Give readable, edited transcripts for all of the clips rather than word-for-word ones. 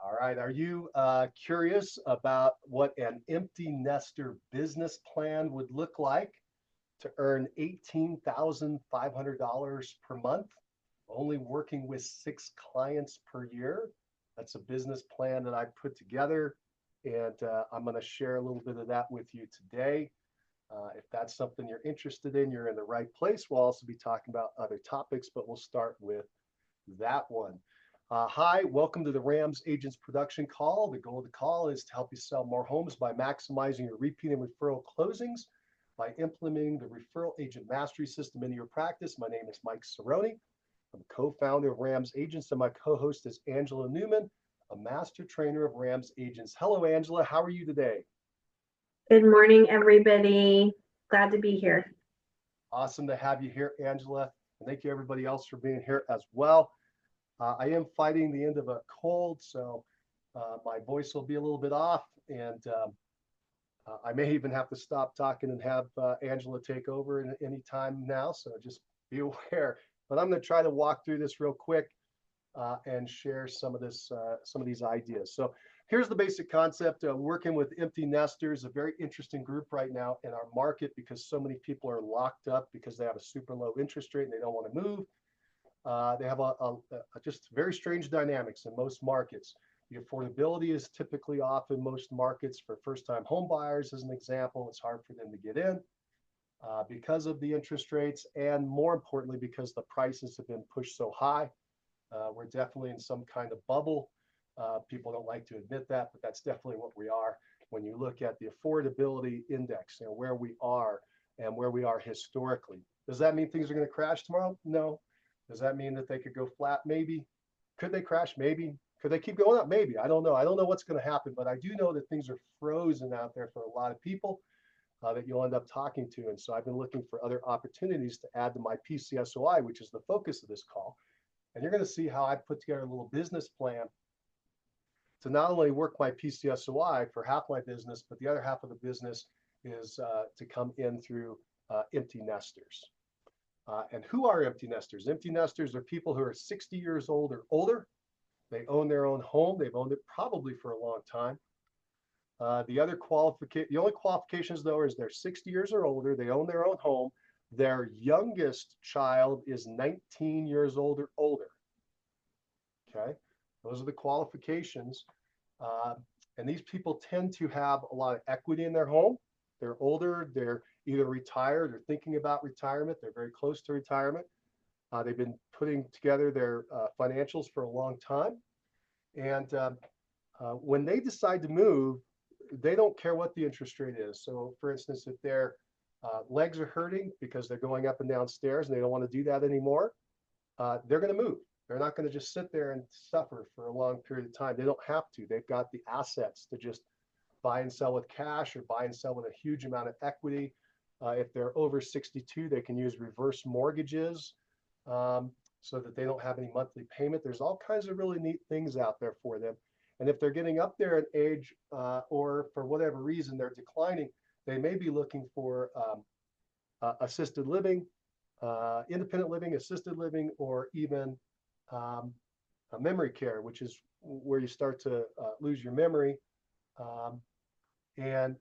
All right. Are you curious about what an empty nester business plan would look like to earn $18,500 per month, only working with 6 clients per year? That's a business plan that I put together, and I'm going to share a little bit of that with you today. If that's something you're interested in, you're in the right place. We'll also be talking about other topics, but we'll start with that one. Hi, welcome to the RAMS Agents Production Call. The goal of the call is to help you sell more homes by maximizing your repeat and referral closings by implementing the Referral Agent Mastery System into your practice. My name is Mike Cerrone. I'm co-founder of RAMS Agents, and my co-host is Angela Newman, a master trainer of RAMS Agents. Hello, Angela. How are you today? Good morning, everybody. Glad to be here. Awesome to have you here, Angela. And thank you, everybody else, for being here as well. I am fighting the end of a cold, so my voice will be a little bit off, and I may even have to stop talking and have Angela take over in any time now, so just be aware. But I'm going to try to walk through this real quick and share some of these ideas. So here's the basic concept. Working with empty nesters, a very interesting group right now in our market because so many people are locked up because they have a super low interest rate and they don't want to move. They have just very strange dynamics in most markets. The affordability is typically off in most markets for first-time home buyers, as an example. It's hard for them to get in because of the interest rates, and more importantly, because the prices have been pushed so high. We're definitely in some kind of bubble. People don't like to admit that, but that's definitely what we are. When you look at the affordability index and where we are and where we are historically. Does that mean things are going to crash tomorrow? No. Does that mean that they could go flat? Maybe. Could they crash? Maybe. Could they keep going up? Maybe. I don't know. I don't know what's going to happen, but I do know that things are frozen out there for a lot of people that you'll end up talking to. And so I've been looking for other opportunities to add to my PCSOI, which is the focus of this call. And you're going to see how I put together a little business plan to not only work my PCSOI for half my business, but the other half of the business is to come in through empty nesters. And who are empty nesters? Empty nesters are people who are 60 years old or older. They own their own home. They've owned it probably for a long time. The only qualifications, though, is they're 60 years or older. They own their own home. Their youngest child is 19 years old or older. Okay, those are the qualifications. And these people tend to have a lot of equity in their home. They're older. They're either retired or thinking about retirement. They're very close to retirement. They've been putting together their financials for a long time. And when they decide to move, they don't care what the interest rate is. So for instance, if their legs are hurting because they're going up and down stairs and they don't want to do that anymore, they're going to move. They're not going to just sit there and suffer for a long period of time. They don't have to. They've got the assets to just buy and sell with cash or buy and sell with a huge amount of equity. If they're over 62, they can use reverse mortgages so that they don't have any monthly payment. There's all kinds of really neat things out there for them. And if they're getting up there in age or for whatever reason they're declining, they may be looking for assisted living, independent living, assisted living, or even memory care, which is where you start to lose your memory. And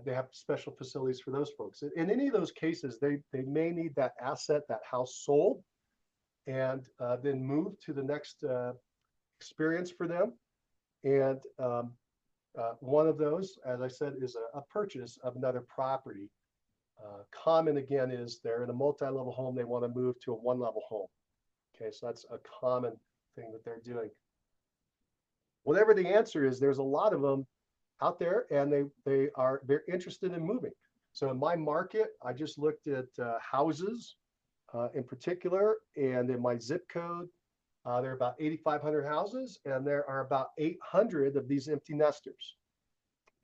they have special facilities for those folks. In any of those cases, they may need that asset, that house sold, and then move to the next experience for them. And one of those, as I said, is a purchase of another property. Common, again, is they're in a multi-level home. They want to move to a one-level home. Okay, so that's a common thing that they're doing. Whatever the answer is, there's a lot of them out there, and they're interested in moving. So in my market, I just looked at houses in particular, and in my zip code, there are about 8,500 houses, and there are about 800 of these empty nesters.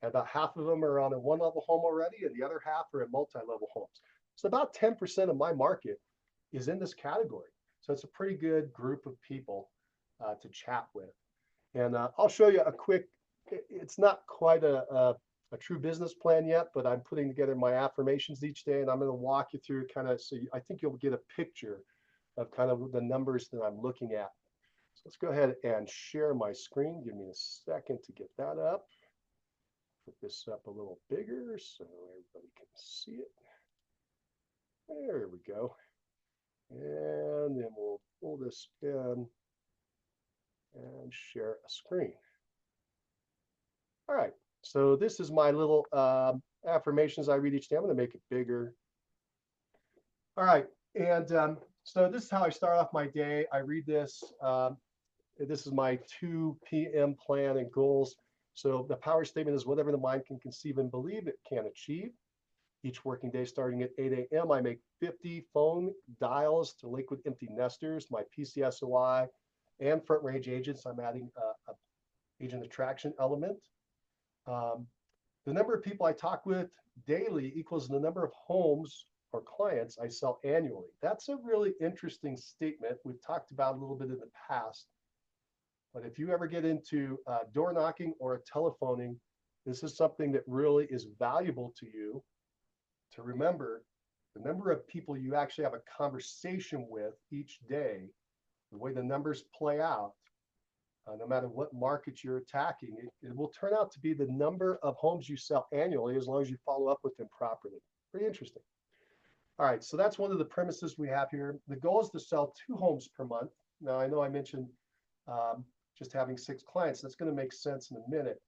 And about half of them are on a one-level home already, and the other half are in multi-level homes. So about 10% of my market is in this category. So it's a pretty good group of people to chat with. And I'll show you a quick, it's not quite a true business plan yet, but I'm putting together my affirmations each day, and I'm going to walk you through kind of, I think you'll get a picture of kind of the numbers that I'm looking at. let's go ahead and share my screen. Give me a second to get that up. Put this up a little bigger so everybody can see it. There we go. And then we'll pull this in and share a screen. All right, so this is my little affirmations I read each day. I'm going to make it bigger. All right, and so this is how I start off my day. I read this. This is my 2 p.m. plan and goals. So the power statement is whatever the mind can conceive and believe it can achieve. Each working day starting at 8 a.m., I make 50 phone dials to liquid empty nesters, my PCSOI and front range agents. I'm adding a agent attraction element. The number of people I talk with daily equals the number of homes or clients I sell annually. That's a really interesting statement. We've talked about a little bit in the past. But if you ever get into door knocking or telephoning, this is something that really is valuable to you to remember the number of people you actually have a conversation with each day, the way the numbers play out, no matter what market you're attacking, it will turn out to be the number of homes you sell annually as long as you follow up with them properly. Pretty interesting. All right, so that's one of the premises we have here. The goal is to sell 2 homes per month. Now, I know I mentioned just having 6 clients. That's going to make sense in a minute.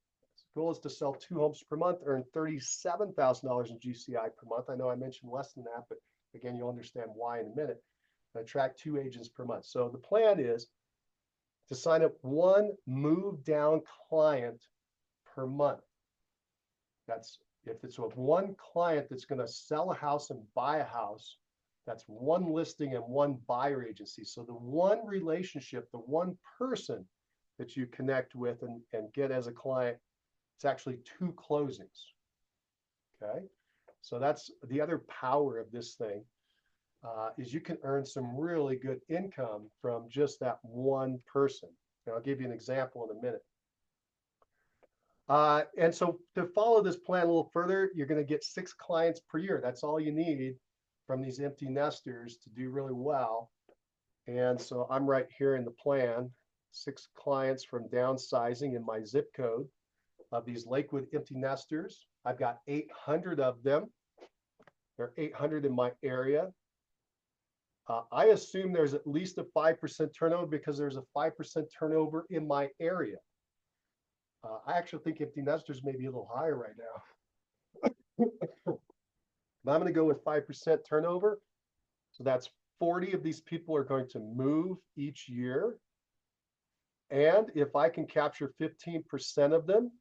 The goal is to sell 2 homes per month, earn $37,000 in GCI per month. I know I mentioned less than that, but again, you'll understand why in a minute. And attract 2 agents per month. So the plan is to sign up 1 move down client per month. That's if it's with 1 client that's going to sell a house and buy a house, that's 1 listing and 1 buyer agency. So the 1 relationship, the 1 person that you connect with and get as a client, it's actually 2 closings. Okay, so that's the other power of this thing, is you can earn some really good income from just that 1 person. And I'll give you an example in a minute. And so to follow this plan a little further, you're going to get 6 clients per year. That's all you need from these empty nesters to do really well. And so I'm right here in the plan, 6 clients from downsizing in my zip code of these Lakewood empty nesters. I've got 800 of them. There are 800 in my area. I assume there's at least a 5% turnover because there's a 5% turnover in my area. I actually think empty nesters may be a little higher right now. But I'm going to go with 5% turnover. So that's 40 of these people are going to move each year. And if I can capture 15% of them,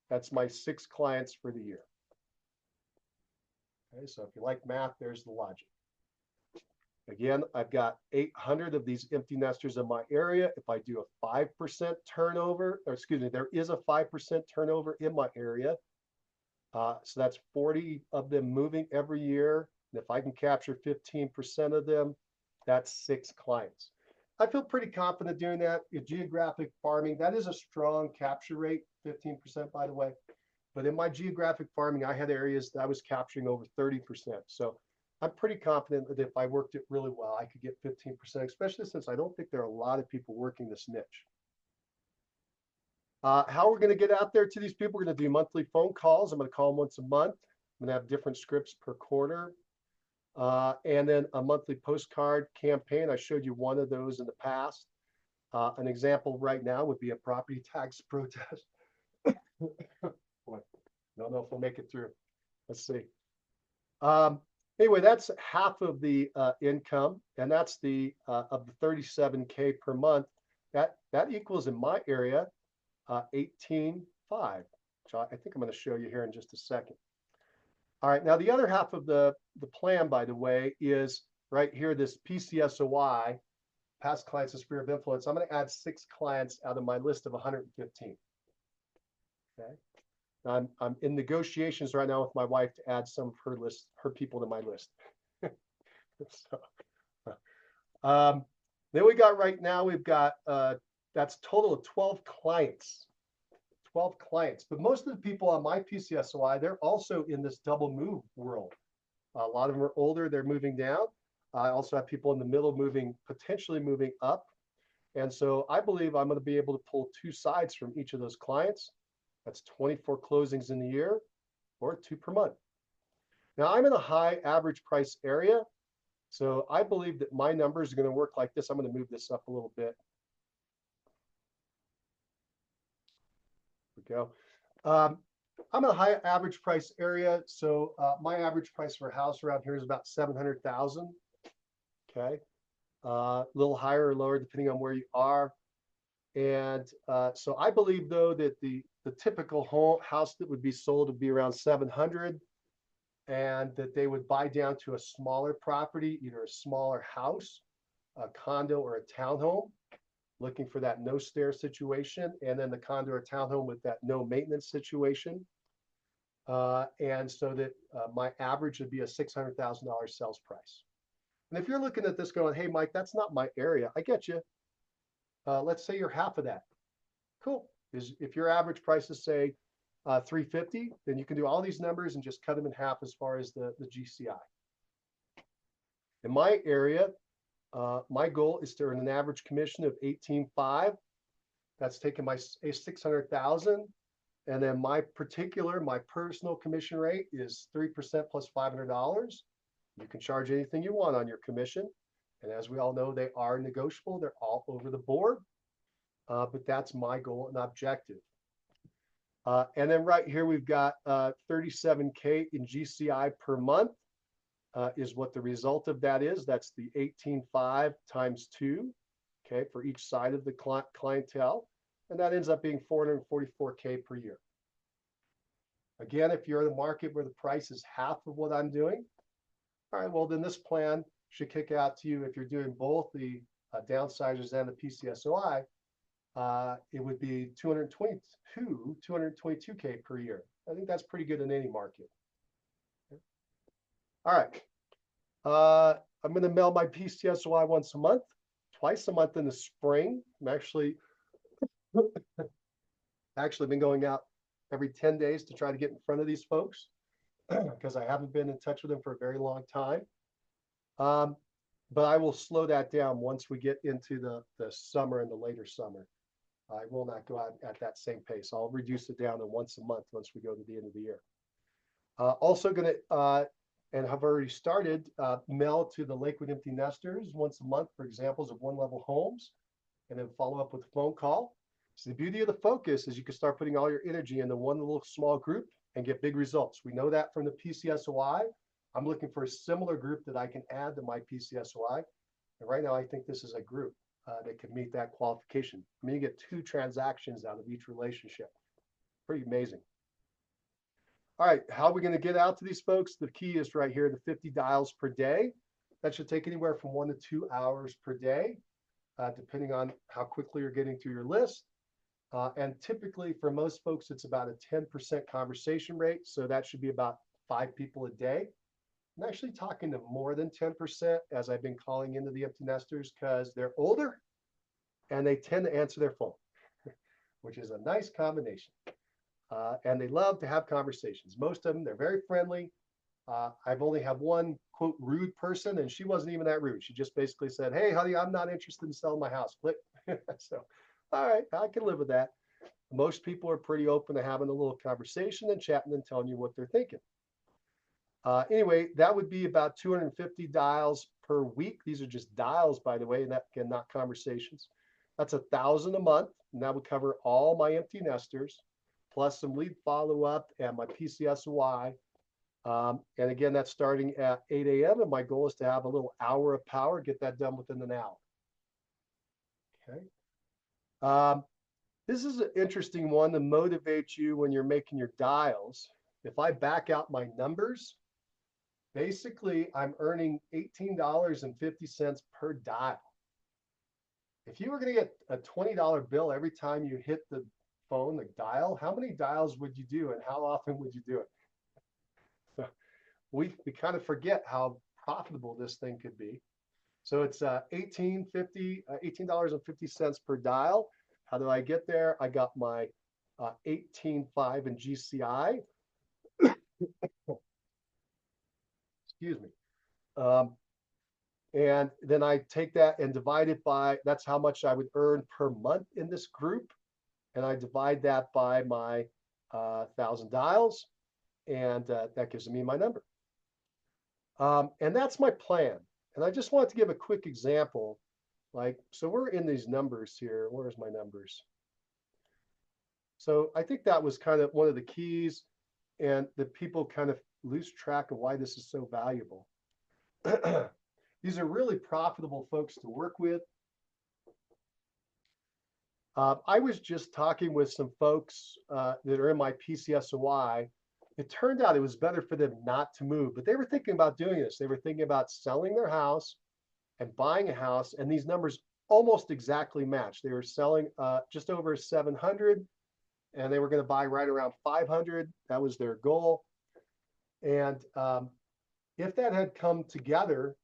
that's my 6 clients for the year. Okay, so if you like math, there's the logic. Again, I've got 800 of these empty nesters in my area. If I do a 5% turnover, or excuse me, there is a 5% turnover in my area. So that's 40 of them moving every year. And if I can capture 15% of them, that's 6 clients. I feel pretty confident doing that. Geographic farming, that is a strong capture rate, 15% by the way. But in my geographic farming, I had areas that I was capturing over 30%. So I'm pretty confident that if I worked it really well, I could get 15%, especially since I don't think there are a lot of people working this niche. How we're going to get out there to these people, we're going to do monthly phone calls. I'm going to call them once a month. I'm going to have different scripts per quarter. And then a monthly postcard campaign. I showed you one of those in the past. An example right now would be a property tax protest. Boy, don't know if we'll make it through. Let's see. Anyway, that's half of the income, and that's the of the 37K per month. That equals in my area 18.5, which I think I'm going to show you here in just a second. All right, now the other half of the plan, by the way, is right here, this PCSOI, past clients and sphere of influence. I'm going to add 6 clients out of my list of 115. Okay. I'm in negotiations right now with my wife to add some of her people to my list. So, then we got right now, we've got, that's total of 12 clients. 12 clients, but most of the people on my PCSOI, they're also in this double move world. A lot of them are older, they're moving down. I also have people in the middle potentially moving up. And so I believe I'm going to be able to pull two sides from each of those clients. That's 24 closings in the year or 2 per month. Now I'm in a high average price area. So I believe that my numbers are going to work like this. I'm going to move this up a little bit. There we go. I'm in a high average price area. So my average price for a house around here is about 700,000. Okay. A little higher or lower depending on where you are. And so I believe though that the typical house that would be sold would be around 700, and that they would buy down to a smaller property, either a smaller house, a condo, or a townhome, looking for that no stair situation, and then the condo or townhome with that no maintenance situation. And so that my average would be a $600,000 sales price. And if you're looking at this going, hey, Mike, that's not my area, I get you. Let's say you're half of that. Cool. If your average price is say 350, then you can do all these numbers and just cut them in half as far as the GCI. In my area, my goal is to earn an average commission of 18.5. That's taking my 600,000. And then my personal commission rate is 3% plus $500. You can charge anything you want on your commission. And as we all know, they are negotiable. They're all over the board. But that's my goal and objective. And then right here, we've got 37K in GCI per month is what the result of that is. That's the 18.5 times 2, okay, for each side of the clientele. And that ends up being 444K per year. Again, if you're in the market where the price is half of what I'm doing, all right, well, then this plan should kick out to you if you're doing both the downsizers and the PCSOI. It would be 222K per year. I think that's pretty good in any market. All right. I'm going to mail my PCSOI once a month, twice a month in the spring. I'm actually been going out every 10 days to try to get in front of these folks because I haven't been in touch with them for a very long time. But I will slow that down once we get into the summer and the later summer. I will not go out at that same pace. I'll reduce it down to once a month once we go to the end of the year. Also going to, and have already started, mail to the Lakewood empty nesters once a month for examples of one-level homes, and then follow up with a phone call. So the beauty of the focus is you can start putting all your energy into one little small group and get big results. We know that from the PCSOI. I'm looking for a similar group that I can add to my PCSOI. And right now, I think this is a group that can meet that qualification. I mean, you get 2 transactions out of each relationship. Pretty amazing. All right, how are we going to get out to these folks? The key is right here, the 50 dials per day. That should take anywhere from 1 to 2 hours per day, depending on how quickly you're getting through your list. And typically for most folks, it's about a 10% conversation rate. So that should be about 5 people a day. I'm actually talking to more than 10% as I've been calling into the empty nesters because they're older and they tend to answer their phone, which is a nice combination. And they love to have conversations. Most of them, they're very friendly. I've only had one, quote, rude person, and she wasn't even that rude. She just basically said, hey, honey, I'm not interested in selling my house. Click. So, all right, I can live with that. Most people are pretty open to having a little conversation and chatting and telling you what they're thinking. Anyway, that would be about 250 dials per week. These are just dials, by the way, and that, again, not conversations. That's 1,000 a month, and that would cover all my empty nesters, plus some lead follow-up and my PCSOI. And again, that's starting at 8 a.m. And my goal is to have a little hour of power, get that done within an hour. Okay. This is an interesting one to motivate you when you're making your dials. If I back out my numbers, basically I'm earning $18.50 per dial. If you were going to get a $20 bill every time you hit the phone, the dial, how many dials would you do and how often would you do it? So we kind of forget how profitable this thing could be. So it's $18.50 per dial. How do I get there? I got my 18.5 in GCI. Excuse me. And then I take that and divide it by, that's how much I would earn per month in this group. And I divide that by my 1,000 dials, and that gives me my number. And that's my plan. And I just wanted to give a quick example. Like, so we're in these numbers here. Where's my numbers? So I think that was kind of one of the keys, and that people kind of lose track of why this is so valuable. These are really profitable folks to work with. I was just talking with some folks that are in my PCSOI. It turned out it was better for them not to move, but they were thinking about doing this. They were thinking about selling their house and buying a house, and these numbers almost exactly match. They were selling just over 700, and they were going to buy right around 500. That was their goal. And if that had come together,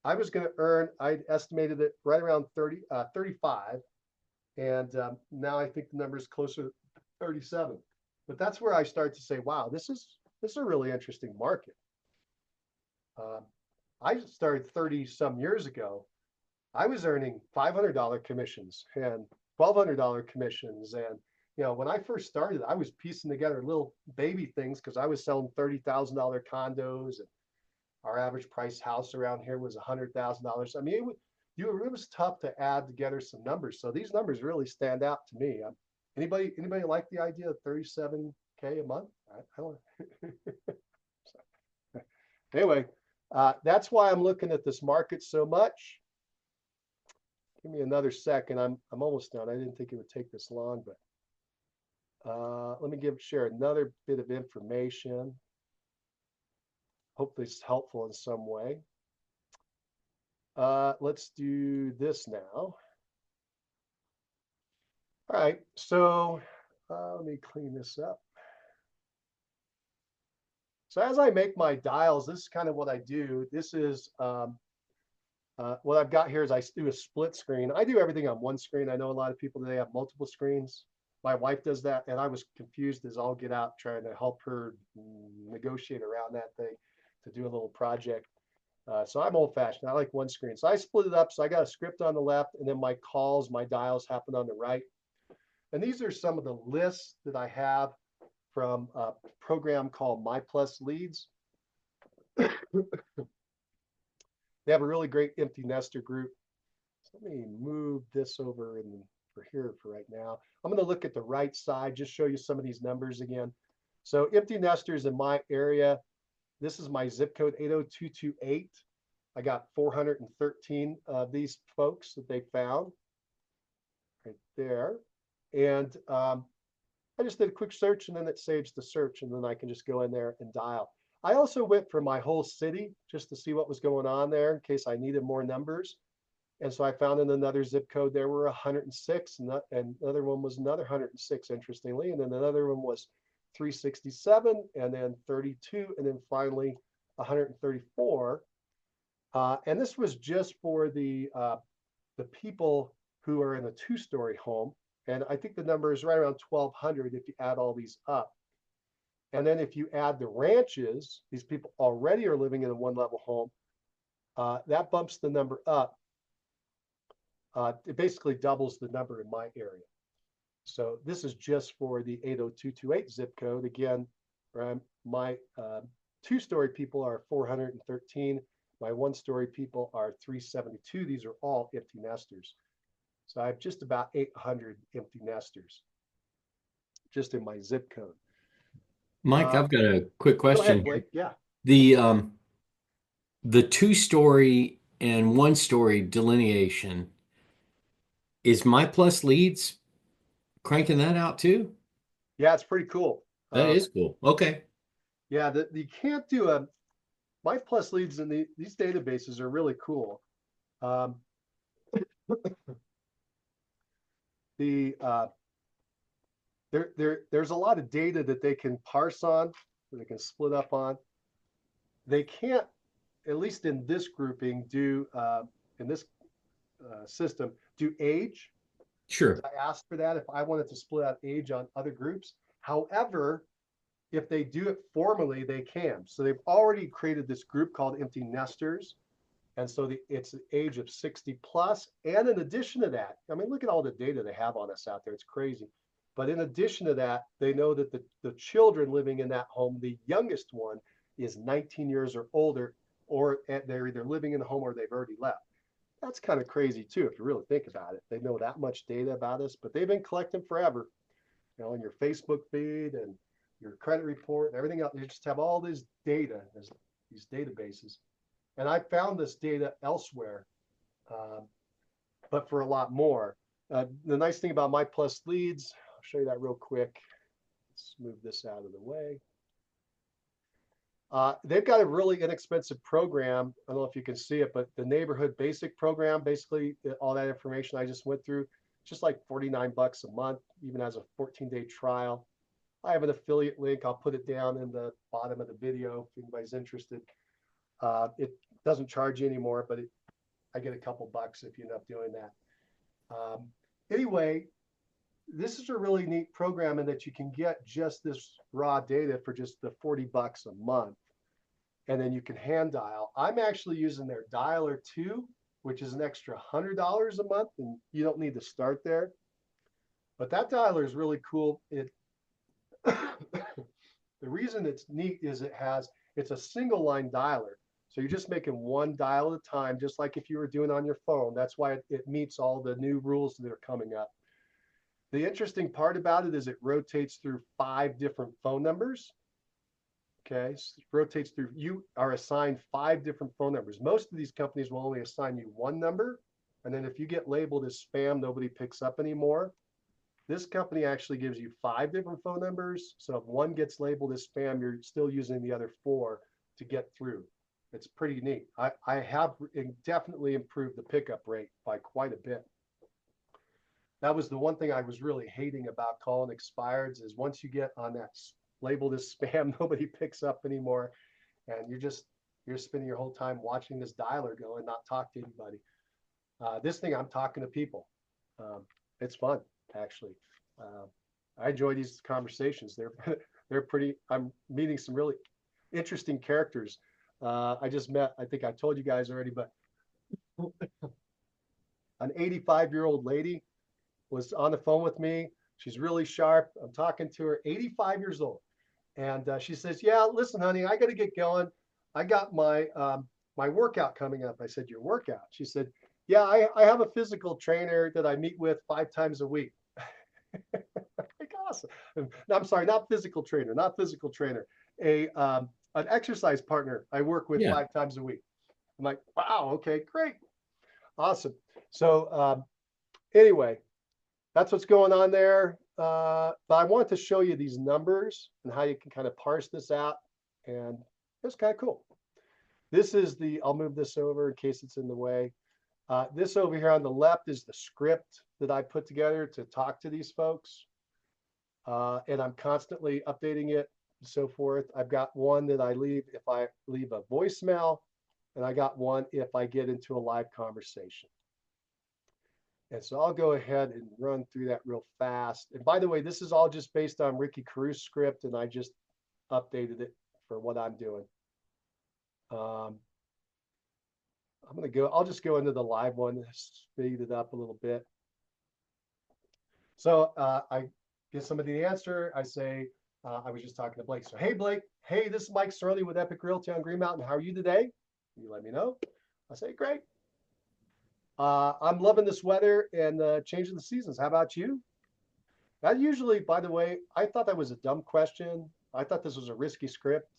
I was going to earn, I'd estimated it right around 35. And now I think the number is closer to 37. But that's where I start to say, wow, this is a really interesting market. I started 30 some years ago. I was earning $500 commissions and $1,200 commissions. And, you know, when I first started, I was piecing together little baby things because I was selling $30,000 condos, and our average price house around here was $100,000. I mean, it was tough to add together some numbers. So these numbers really stand out to me. Anybody like the idea of 37K a month? I don't. Anyway, that's why I'm looking at this market so much. Give me another second. I'm almost done. I didn't think it would take this long, but let me share another bit of information. Hopefully it's helpful in some way. Let's do this now. All right, so let me clean this up. So as I make my dials, this is kind of what I do. This is what I've got here is I do a split screen. I do everything on one screen. I know a lot of people today have multiple screens. My wife does that, and I was confused as all get out trying to help her negotiate around that thing to do a little project. So I'm old fashioned. I like one screen. So I split it up. So I got a script on the left, and then my calls, my dials happen on the right. And these are some of the lists that I have from a program called My Plus Leads. They have a really great empty nester group. So let me move this over for here for right now. I'm going to look at the right side, just show you some of these numbers again. So empty nesters in my area, this is my zip code 80228. I got 413 of these folks that they found right there. And I just did a quick search, and then it saves the search, and then I can just go in there and dial. I also went for my whole city just to see what was going on there in case I needed more numbers. And so I found in another zip code there were 106, and another one was another 106, interestingly. And then another one was 367, and then 32, and then finally 134. And this was just for the people who are in a two-story home. And I think the number is right around 1,200 if you add all these up. And then if you add the ranches, these people already are living in a one-level home, that bumps the number up. It basically doubles the number in my area. So this is just for the 80228 zip code. Again, my two-story people are 413. My one-story people are 372. These are all empty nesters. So I have just about 800 empty nesters just in my zip code. Mike, I've got a quick Go ahead, question. Blake. Yeah. The two-story and one-story delineation, is My Plus Leads cranking that out too? Yeah, it's pretty cool. That is cool. Okay. Yeah, you can't do a My Plus Leads, and these databases are really cool. There's a lot of data that they can parse on, that they can split up on. They can't, at least in this grouping, do in this system, do age. Sure. I asked for that if I wanted to split out age on other groups. However, if they do it formally, they can. So they've already created this group called empty nesters. And so it's the age of 60 plus. And in addition to that, I mean, look at all the data they have on us out there. It's crazy. But in addition to that, they know that the children living in that home, the youngest one is 19 years or older, or they're either living in the home or they've already left. That's kind of crazy too, if you really think about it. They know that much data about us, but they've been collecting forever, you know, in your Facebook feed and your credit report and everything else. You just have all this data, these databases. And I found this data elsewhere, but for a lot more. The nice thing about My Plus Leads, I'll show you that real quick. Let's move this out of the way. They've got a really inexpensive program. I don't know if you can see it, but the neighborhood basic program, basically all that information I just went through, just like 49 bucks a month, even as a 14-day trial. I have an affiliate link. I'll put it down in the bottom of the video if anybody's interested. It doesn't charge you anymore, but I get a couple bucks if you end up doing that. Anyway, this is a really neat program in that you can get just this raw data for just the 40 bucks a month. And then you can hand dial. I'm actually using their dialer too, which is an extra $100 a month, and you don't need to start there. But that dialer is really cool. The reason it's neat is it's a single line dialer. So you're just making one dial at a time, just like if you were doing on your phone. That's why it meets all the new rules that are coming up. The interesting part about it is it rotates through 5 different phone numbers. Okay, so it rotates through, you are assigned 5 different phone numbers. Most of these companies will only assign you 1 number. And then if you get labeled as spam, nobody picks up anymore. This company actually gives you 5 different phone numbers. So if one gets labeled as spam, you're still using the other 4 to get through. It's pretty neat. I have definitely improved the pickup rate by quite a bit. That was the one thing I was really hating about calling expireds is once you get on that labeled as spam, nobody picks up anymore. And you're spending your whole time watching this dialer go and not talk to anybody. This thing, I'm talking to people. It's fun, actually. I enjoy these conversations. They're pretty, I'm meeting some really interesting characters. I just met, I think I told you guys already, but an 85-year-old lady was on the phone with me. She's really sharp. I'm talking to her, 85 years old. And she says, yeah, listen, honey, I got to get going. I got my workout coming up. I said, your workout? She said, yeah, I have a physical trainer that I meet with 5 times a week. Like, awesome. No, I'm sorry, not physical trainer. An exercise partner I work with 5 times a week. I'm like, wow, okay, great. Awesome. So anyway, that's what's going on there. But I want to show you these numbers and how you can kind of parse this out. And it's kind of cool. This is I'll move this over in case it's in the way. This over here on the left is the script that I put together to talk to these folks. And I'm constantly updating it and so forth. I've got one that I leave if I leave a voicemail, and I got one if I get into a live conversation. And so I'll go ahead and run through that real fast. And by the way, this is all just based on Ricky Caruth's script, and I just updated it for what I'm doing. I'll just go into the live one, speed it up a little bit. So I give somebody the answer. I say, I was just talking to Blake. So, hey, Blake, hey, this is Mike Sorley with Epic Realty on Green Mountain. How are you today? You let me know. I say, great. I'm loving this weather and changing the seasons. How about you? That usually, by the way, I thought that was a dumb question. I thought this was a risky script.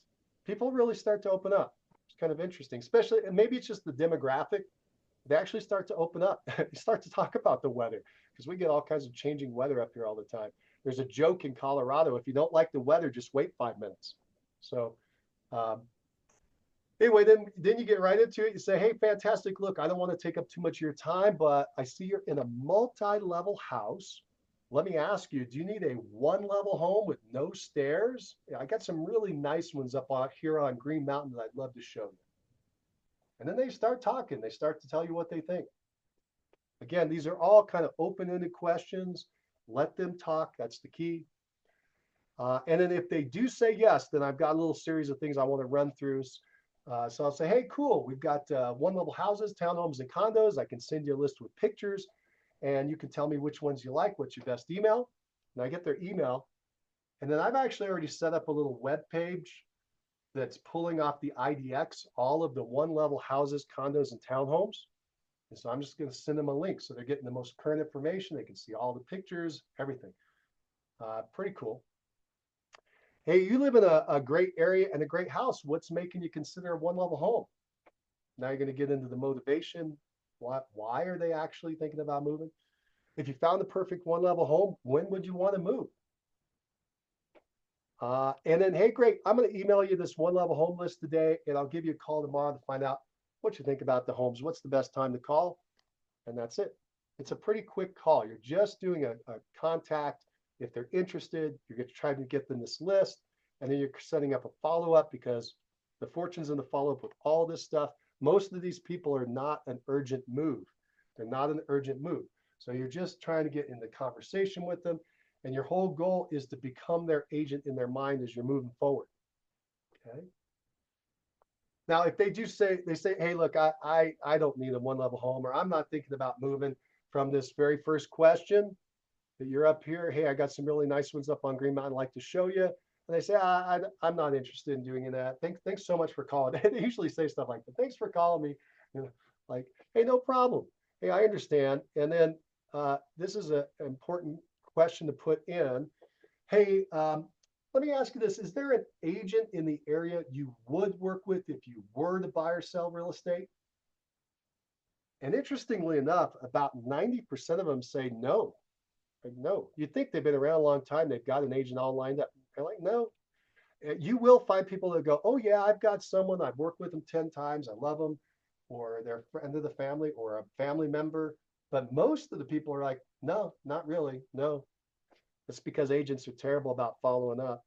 People really start to open up. It's kind of interesting, especially, and maybe it's just the demographic. They actually start to open up. They start to talk about the weather because we get all kinds of changing weather up here all the time. There's a joke in Colorado. If you don't like the weather, just wait 5 minutes. So anyway, then you get right into it. You say, hey, fantastic. Look, I don't want to take up too much of your time, but I see you're in a multi-level house. Let me ask you, do you need a 1-level home with no stairs? Yeah, I got some really nice ones up here on Green Mountain that I'd love to show you. And then they start talking. They start to tell you what they think. Again, these are all kind of open-ended questions. Let them talk. That's the key. And then if they do say yes, then I've got a little series of things I want to run through. So I'll say, hey, cool. We've got one level houses, townhomes, and condos. I can send you a list with pictures and you can tell me which ones you like. What's your best email? And I get their email. And then I've actually already set up a little web page that's pulling off the IDX, all of the one level houses, condos, and townhomes. And so I'm just going to send them a link. So they're getting the most current information. They can see all the pictures, everything. Pretty cool. Hey, you live in a great area and a great house. What's making you consider a one level home? Now you're going to get into the motivation. Why are they actually thinking about moving? If you found the perfect one level home, when would you want to move? And then, hey, great, I'm going to email you this one level home list today, and I'll give you a call tomorrow to find out what you think about the homes. What's the best time to call? And that's it. It's a pretty quick call. You're just doing a contact. If they're interested, you're going to try to get them this list, and then you're setting up a follow-up because the fortunes in the follow-up with all this stuff, most of these people are not an urgent move. They're not an urgent move. So you're just trying to get in the conversation with them. And your whole goal is to become their agent in their mind as you're moving forward. Okay. Now, if they do say, they say, hey, look, I don't need a one level home, or I'm not thinking about moving from this very first question that you're up here. Hey, I got some really nice ones up on Green Mountain I'd like to show you. And they say, I'm not interested in doing that. Thanks so much for calling. They usually say stuff like that. Thanks for calling me. You know, like, hey, no problem. Hey, I understand. And then this is an important question to put in. Hey, let me ask you this. Is there an agent in the area you would work with if you were to buy or sell real estate? And interestingly enough, about 90% of them say no. Like, no. You'd think they've been around a long time. They've got an agent all lined up. They're like, no. You will find people that go, oh, yeah, I've got someone. I've worked with them 10 times. I love them. Or they're a friend of the family or a family member. But most of the people are like, no, not really. No. It's because agents are terrible about following up.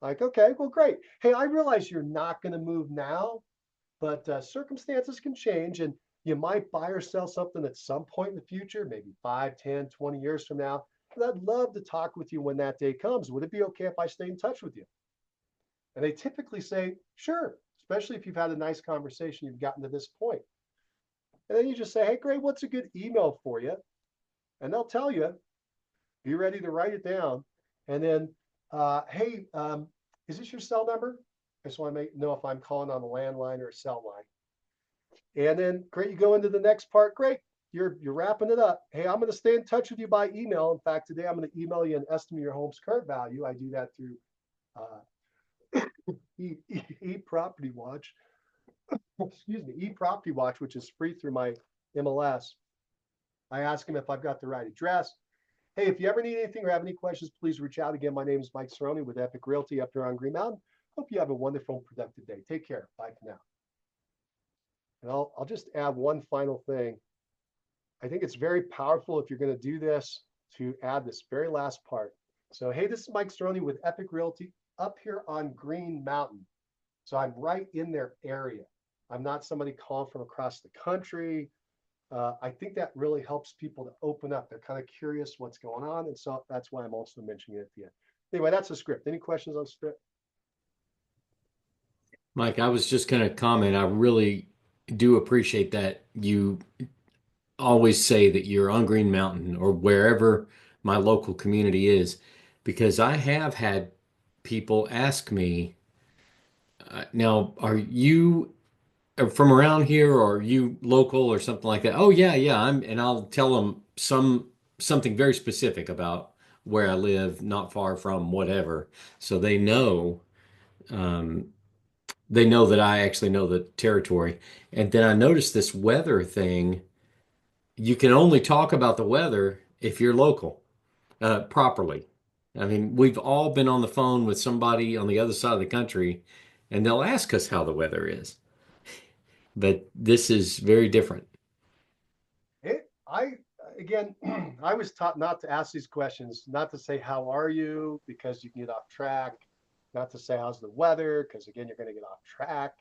Like, okay, well, great. Hey, I realize you're not going to move now, but circumstances can change and you might buy or sell something at some point in the future, maybe 5, 10, 20 years from now. And I'd love to talk with you when that day comes. Would it be okay if I stay in touch with you? And they typically say, sure, especially if you've had a nice conversation, you've gotten to this point. And then you just say, hey, great, what's a good email for you? And they'll tell you, be ready to write it down. And then, hey, is this your cell number? I just want to know if I'm calling on a landline or a cell line. And then, great, you go into the next part. Great, you're wrapping it up. Hey, I'm going to stay in touch with you by email. In fact, today I'm going to email you an estimate of your home's current value. I do that through eProperty Watch. Excuse me, eProperty Watch, which is free through my MLS. I ask him if I've got the right address. Hey, if you ever need anything or have any questions, please reach out. Again, my name is Mike Cerrone with Epic Realty up here on Green Mountain. Hope you have a wonderful and productive day. Take care. Bye for now. And I'll just add one final thing. I think it's very powerful if you're going to do this to add this very last part. So, hey, this is Mike Cerrone with Epic Realty up here on Green Mountain. So I'm right in their area. I'm not somebody calling from across the country. I think that really helps people to open up. They're kind of curious what's going on. And so that's why I'm also mentioning it at the end. Anyway, that's the script. Any questions on script? Mike, I was just going to comment. I really do appreciate that you always say that you're on Green Mountain or wherever my local community is, because I have had people ask me, now, are you from around here or are you local or something like that? Oh yeah, yeah, and I'll tell them something very specific about where I live, not far from whatever, so um, they know that I actually know the territory. And then I noticed this weather thing. You can only talk about the weather if you're local, properly. I mean, we've all been on the phone with somebody on the other side of the country, and they'll ask us how the weather is. But this is very different. I again, I was taught not to ask these questions, not to say how are you because you can get off track, not to say how's the weather because again you're going to get off track.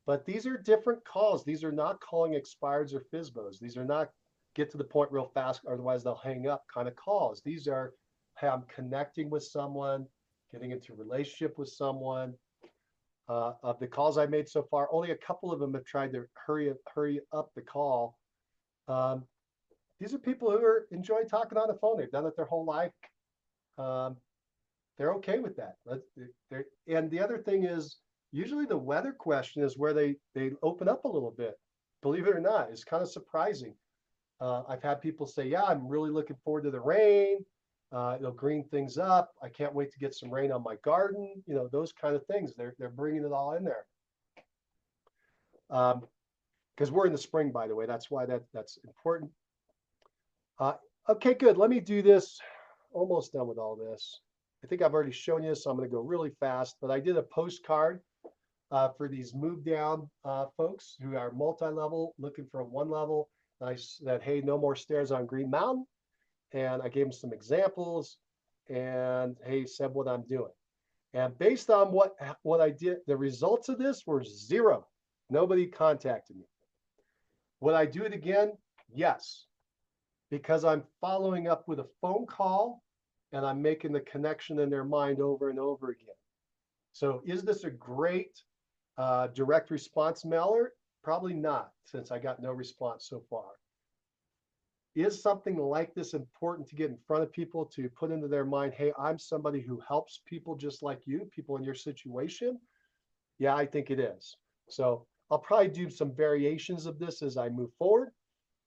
But these are different calls. These are not calling expireds or FSBOs. These are not get to the point real fast, otherwise they'll hang up kind of calls. These are, hey, I'm connecting with someone, getting into a relationship with someone. of the calls I made so far. Only a couple of them have tried to hurry up the call. These are people who enjoy talking on the phone. They've done it their whole life. They're okay with that. And the other thing is, usually the weather question is where they open up a little bit. Believe it or not, it's kind of surprising. I've had people say, yeah, I'm really looking forward to the rain. It'll green things up. I can't wait to get some rain on my garden. You know, those kind of things. They're bringing it all in there. Because we're in the spring, by the way. That's why that's important. Okay, good. Let me do this. Almost done with all this. I think I've already shown you, so I'm going to go really fast. But I did a postcard for these move down folks who are multi-level, looking for a one level. I said, hey, no more stairs on Green Mountain. And I gave them some examples and hey, said what I'm doing. And based on what I did, the results of this were zero. Nobody contacted me. Would I do it again? Yes, because I'm following up with a phone call and I'm making the connection in their mind over and over again. So is this a great direct response mailer? Probably not, since I got no response so far. Is something like this important to get in front of people, to put into their mind, hey, I'm somebody who helps people just like you, people in your situation? Yeah, I think it is. So I'll probably do some variations of this as I move forward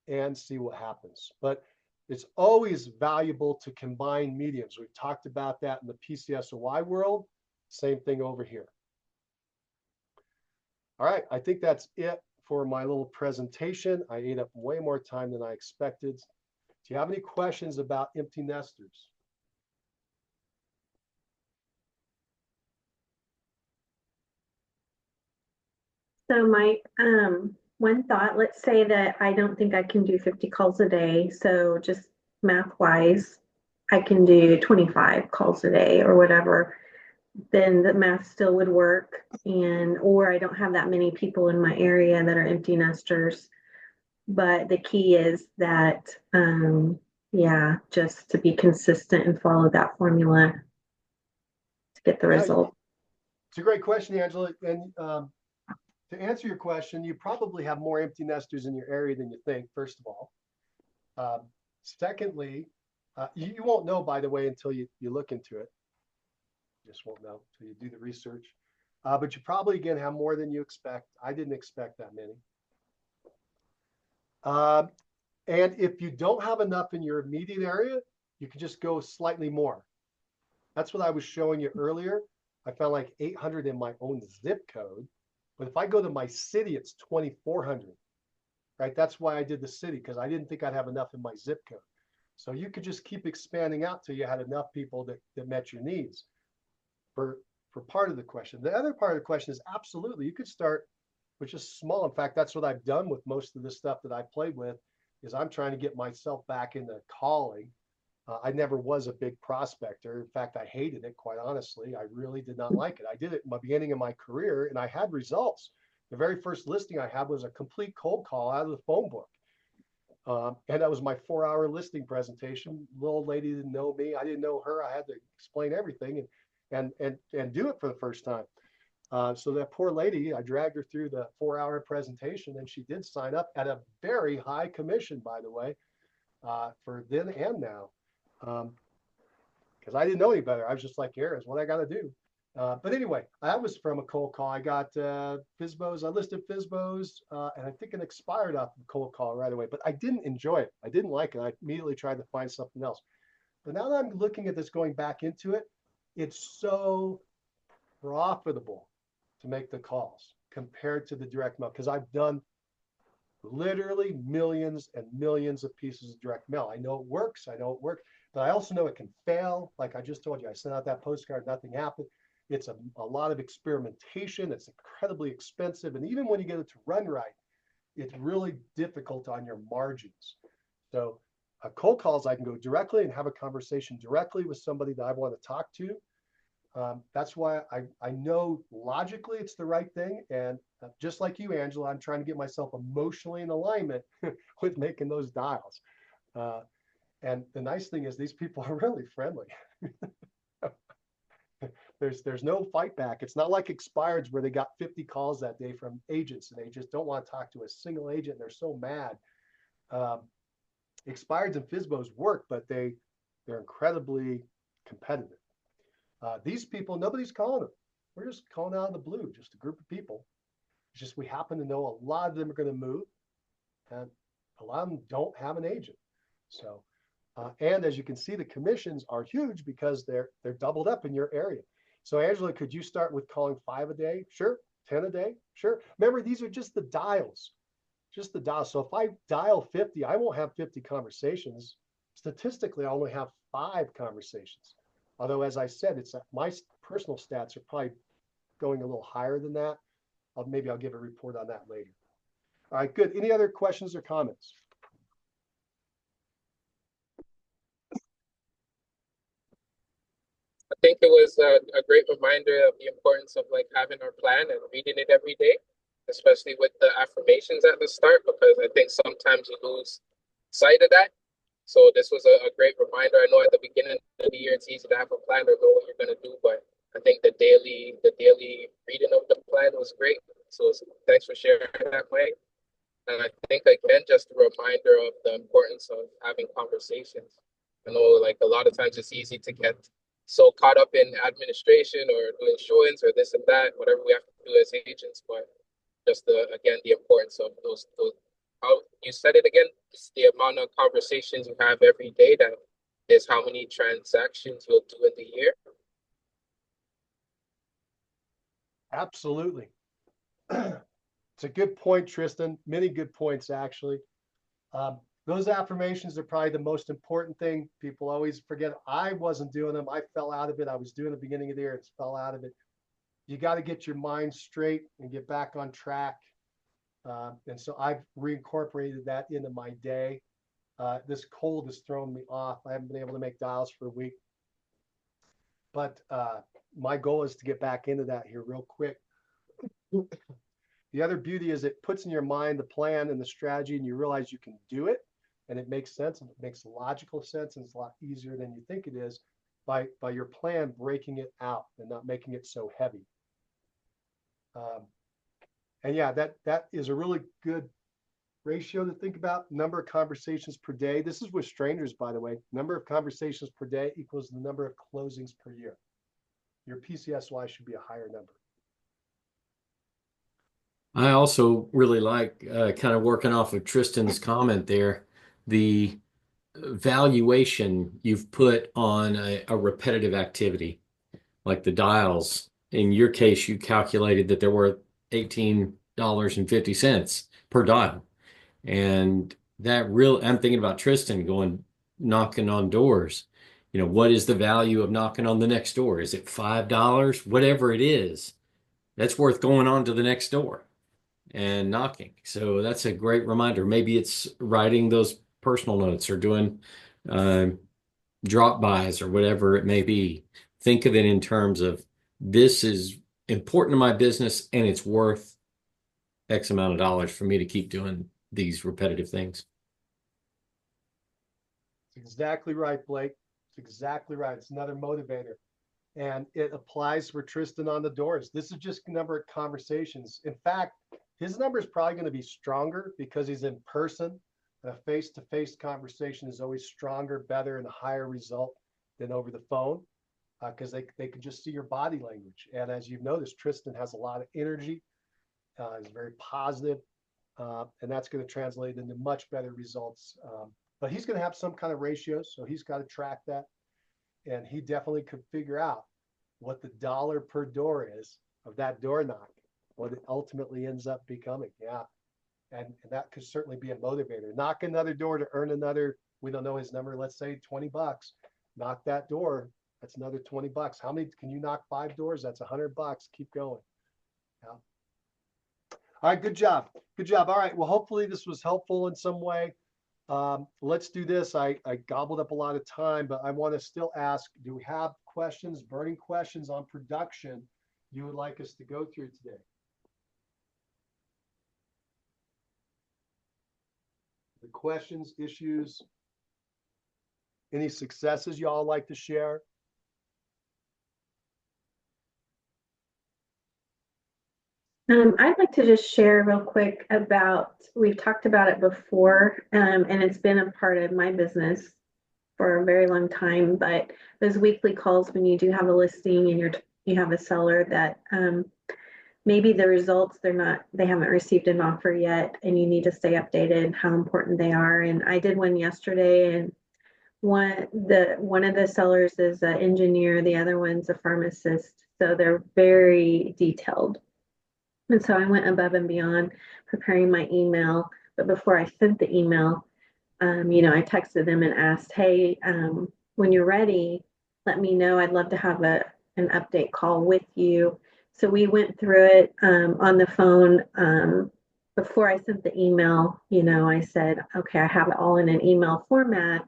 and see what happens. But it's always valuable to combine mediums. We've talked about that in the PCSOY world. Same thing over here. All right, I think that's it for my little presentation. I ate up way more time than I expected. Do you have any questions about empty nesters? So my one thought, let's say that I don't think I can do 50 calls a day. So just math wise, I can do 25 calls a day or whatever. Then the math still would work. Or I don't have that many people in my area that are empty nesters. But the key is that, yeah, just to be consistent and follow that formula to get the result. It's a great question, Angela. And to answer your question, you probably have more empty nesters in your area than you think, first of all. Secondly, you won't know, by the way, until you look into it. You just won't know until you do the research. But you probably, again, have more than you expect. I didn't expect that many. And if you don't have enough in your immediate area, you can just go slightly more. That's what I was showing you earlier. I found like 800 in my own zip code. But if I go to my city, it's 2,400, right? That's why I did the city, because I didn't think I'd have enough in my zip code. So you could just keep expanding out till you had enough people that met your needs for part of the question. The other part of the question is absolutely, you could start with just small. In fact, that's what I've done with most of the stuff that I played with, is I'm trying to get myself back into calling. I never was a big prospector. In fact, I hated it, quite honestly. I really did not like it. I did it in the beginning of my career and I had results. The very first listing I had was a complete cold call out of the phone book. And that was my 4-hour listing presentation. Little old lady didn't know me. I didn't know her. I had to explain everything and do it for the first time. So that poor lady, I dragged her through the 4-hour presentation and she did sign up at a very high commission, by the way, for then and now. Because I didn't know any better. I was just like, here's what I got to do. But anyway, I was from a cold call. I got FSBOs. I listed FSBOs, and I think it expired off the cold call right away. But I didn't enjoy it. I didn't like it. I immediately tried to find something else. But now that I'm looking at this, going back into it, it's so profitable to make the calls compared to the direct mail, because I've done literally millions and millions of pieces of direct mail. I know it works. I know it works. But I also know it can fail. Like I just told you, I sent out that postcard, nothing happened. It's a lot of experimentation. It's incredibly expensive. And even when you get it to run right, it's really difficult on your margins. So cold calls, I can go directly and have a conversation directly with somebody that I want to talk to. That's why I know logically it's the right thing. And just like you, Angela, I'm trying to get myself emotionally in alignment with making those dials. And the nice thing is these people are really friendly. There's no fight back. It's not like expireds where they got 50 calls that day from agents and they just don't want to talk to a single agent. They're so mad. Expireds and FSBOs work, but they're incredibly competitive. These people, nobody's calling them. We're just calling out of the blue, just a group of people. It's just we happen to know a lot of them are going to move, and a lot of them don't have an agent. So, and as you can see, the commissions are huge because they're doubled up in your area. So Angela, could you start with calling 5 a day? Sure. 10 a day? Sure. Remember, these are just the dials. Just the dial. So if I dial 50, I won't have 50 conversations. Statistically, I only have 5 conversations. Although, as I said, it's my personal stats are probably going a little higher than that. Maybe I'll give a report on that later. All right, good. Any other questions or comments? I think it was a great reminder of the importance of like having our plan and reading it every day, especially with the affirmations at the start, because I think sometimes you lose sight of that. So this was a great reminder. I know at the beginning of the year it's easy to have a plan or know what you're gonna do, but I think the daily reading of the plan was great. So thanks for sharing that, Mike. And I think again, just a reminder of the importance of having conversations. I know like a lot of times it's easy to get so caught up in administration or doing showings or this and that, whatever we have to do as agents, but just again, the importance of those, how you said it again, it's the amount of conversations you have every day that is how many transactions you'll do in the year. Absolutely. It's a good point, Tristan. Many good points, actually. Those affirmations are probably the most important thing. People always forget. I wasn't doing them. I fell out of it. I was doing the beginning of the year. It fell out of it. You got to get your mind straight and get back on track. And so I've reincorporated that into my day. This cold has thrown me off. I haven't been able to make dials for a week. But my goal is to get back into that here real quick. The other beauty is it puts in your mind the plan and the strategy, and you realize you can do it, and it makes sense, and it makes logical sense, and it's a lot easier than you think it is by your plan breaking it out and not making it so heavy. And yeah, that is a really good ratio to think about. Number of conversations per day. This is with strangers, by the way. Number of conversations per day equals the number of closings per year. Your PCSY should be a higher number. I also really like kind of working off of Tristan's comment there, the valuation you've put on a repetitive activity, like the dials. In your case, you calculated that there were $18.50 per dial. And that I'm thinking about Tristan going knocking on doors. You know, what is the value of knocking on the next door? Is it $5? Whatever it is, that's worth going on to the next door and knocking. So that's a great reminder. Maybe it's writing those personal notes or doing drop bys or whatever it may be. Think of it in terms of this is important to my business and it's worth X amount of dollars for me to keep doing these repetitive things. It's exactly right, Blake. It's exactly right. It's another motivator. And it applies for Tristan on the doors. This is just a number of conversations. In fact, his number is probably going to be stronger because he's in person. A face-to-face conversation is always stronger, better, and a higher result than over the phone because they can just see your body language. And as you've noticed, Tristan has a lot of energy. He's very positive, and that's going to translate into much better results. But he's going to have some kind of ratios, so he's got to track that. And he definitely could figure out what the dollar per door is of that door knock, what it ultimately ends up becoming. Yeah. And that could certainly be a motivator. Knock another door to earn another, we don't know his number, let's say $20. Knock that door, that's another $20. How many can you knock 5 doors? That's $100. Keep going. Yeah. All right, good job. Good job. All right. Well, hopefully this was helpful in some way. Let's do this. I gobbled up a lot of time, but I want to still ask, do we have questions, burning questions on production you would like us to go through today? The questions, issues, any successes y'all like to share? I'd like to just share real quick about, we've talked about it before, and it's been a part of my business for a very long time, but those weekly calls when you do have a listing and you have a seller that maybe the results they haven't received an offer yet, and you need to stay updated how important they are. And I did one yesterday, and one of the sellers is an engineer, the other one's a pharmacist, so they're very detailed. And so I went above and beyond preparing my email. But before I sent the email, I texted them and asked, hey, when you're ready, let me know. I'd love to have an update call with you. So we went through it on the phone. Before I sent the email, I said, okay, I have it all in an email format.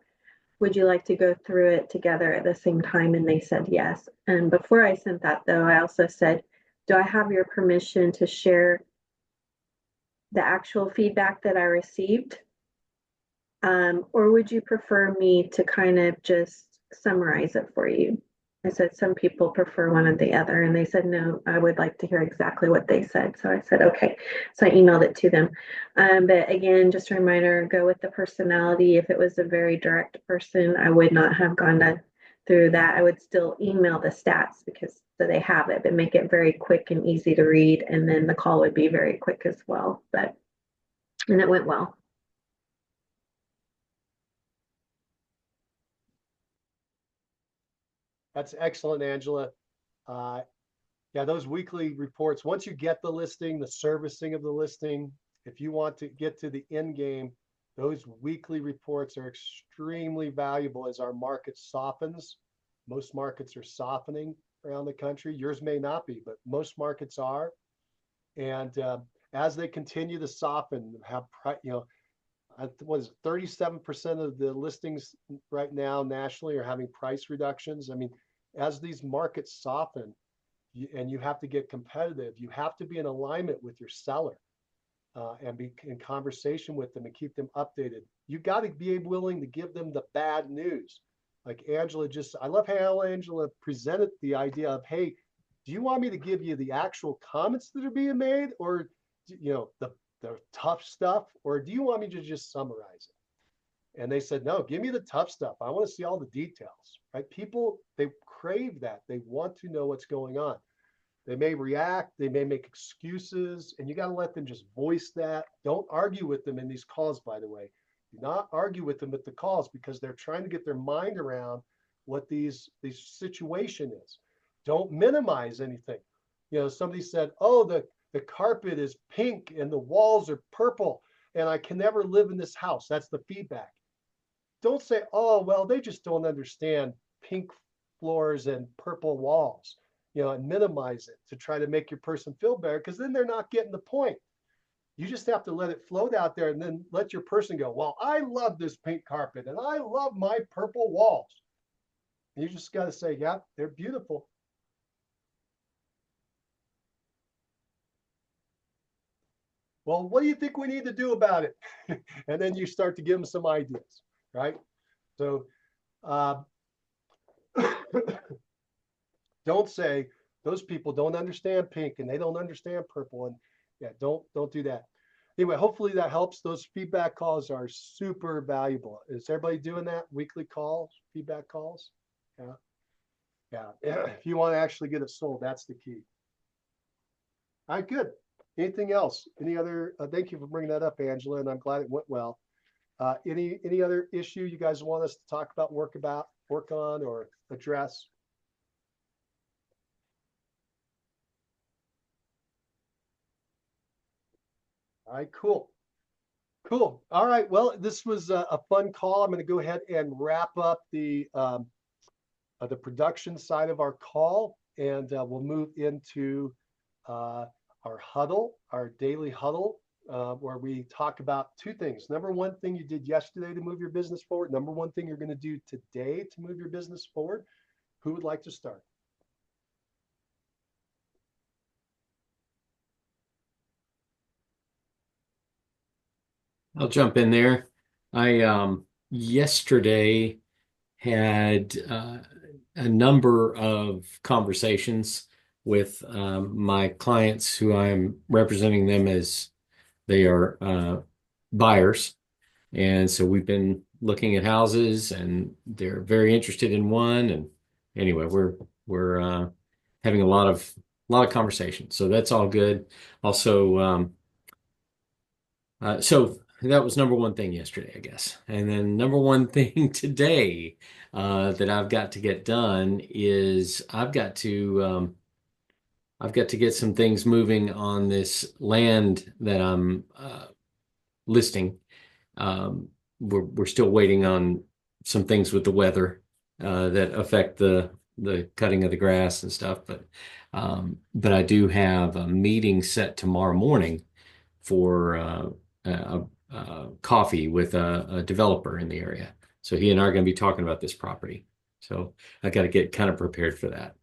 Would you like to go through it together at the same time? And they said yes. And before I sent that, though, I also said, do I have your permission to share the actual feedback that I received? Or would you prefer me to kind of just summarize it for you? I said, some people prefer one or the other. And they said, no, I would like to hear exactly what they said. So I said, okay. So I emailed it to them. But again, just a reminder, go with the personality. If it was a very direct person, I would not have gone through that. I would still email the stats because so they have it, but make it very quick and easy to read. And then the call would be very quick as well. And it went well. That's excellent, Angela. Yeah, those weekly reports, once you get the listing, the servicing of the listing, if you want to get to the end game, those weekly reports are extremely valuable as our market softens. Most markets are softening around the country. Yours may not be, but most markets are. And as they continue to soften, have what is it, 37% of the listings right now nationally are having price reductions. I mean, as these markets soften, and you have to get competitive, you have to be in alignment with your seller and be in conversation with them and keep them updated. You got to be willing to give them the bad news. Like Angela I love how Angela presented the idea of, hey, do you want me to give you the actual comments that are being made, or the tough stuff, or do you want me to just summarize it? And they said, no, give me the tough stuff. I want to see all the details, right? People, they crave that. They want to know what's going on. They may react, they may make excuses, and you got to let them just voice that. Don't argue with them in these calls, by the way. Do not argue with them at the calls because they're trying to get their mind around what these situation is. Don't minimize anything. Somebody said, oh, the carpet is pink and the walls are purple and I can never live in this house. That's the feedback. Don't say, oh, well, they just don't understand pink floors and purple walls, and minimize it to try to make your person feel better, because then they're not getting the point. You just have to let it float out there and then let your person go, well, I love this pink carpet and I love my purple walls. And you just got to say, yeah, they're beautiful. Well, what do you think we need to do about it? And then you start to give them some ideas, right? So don't say those people don't understand pink and they don't understand purple. And yeah, don't do that. Anyway, hopefully that helps. Those feedback calls are super valuable. Is everybody doing that? Weekly calls, feedback calls? Yeah. Yeah. If you want to actually get it sold, that's the key. All right, good. Anything else? Any other? Thank you for bringing that up, Angela, and I'm glad it went well. Any other issue you guys want us to talk about, work on, or address? All right, cool. Cool. All right. Well, this was a fun call. I'm going to go ahead and wrap up the production side of our call, and we'll move into our huddle, our daily huddle, where we talk about two things. Number one thing you did yesterday to move your business forward. Number one thing you're going to do today to move your business forward. Who would like to start? I'll jump in there. I yesterday had a number of conversations with my clients who I am representing them as they are buyers. And so we've been looking at houses and they're very interested in one. And anyway, we're having a lot of conversation. So that's all good. Also, so that was number one thing yesterday, I guess. And then number one thing today that I've got to get done is I've got to get some things moving on this land that I'm listing. We're still waiting on some things with the weather that affect the cutting of the grass and stuff, but I do have a meeting set tomorrow morning for coffee with a developer in the area. So he and I are going to be talking about this property. So I got to get kind of prepared for that.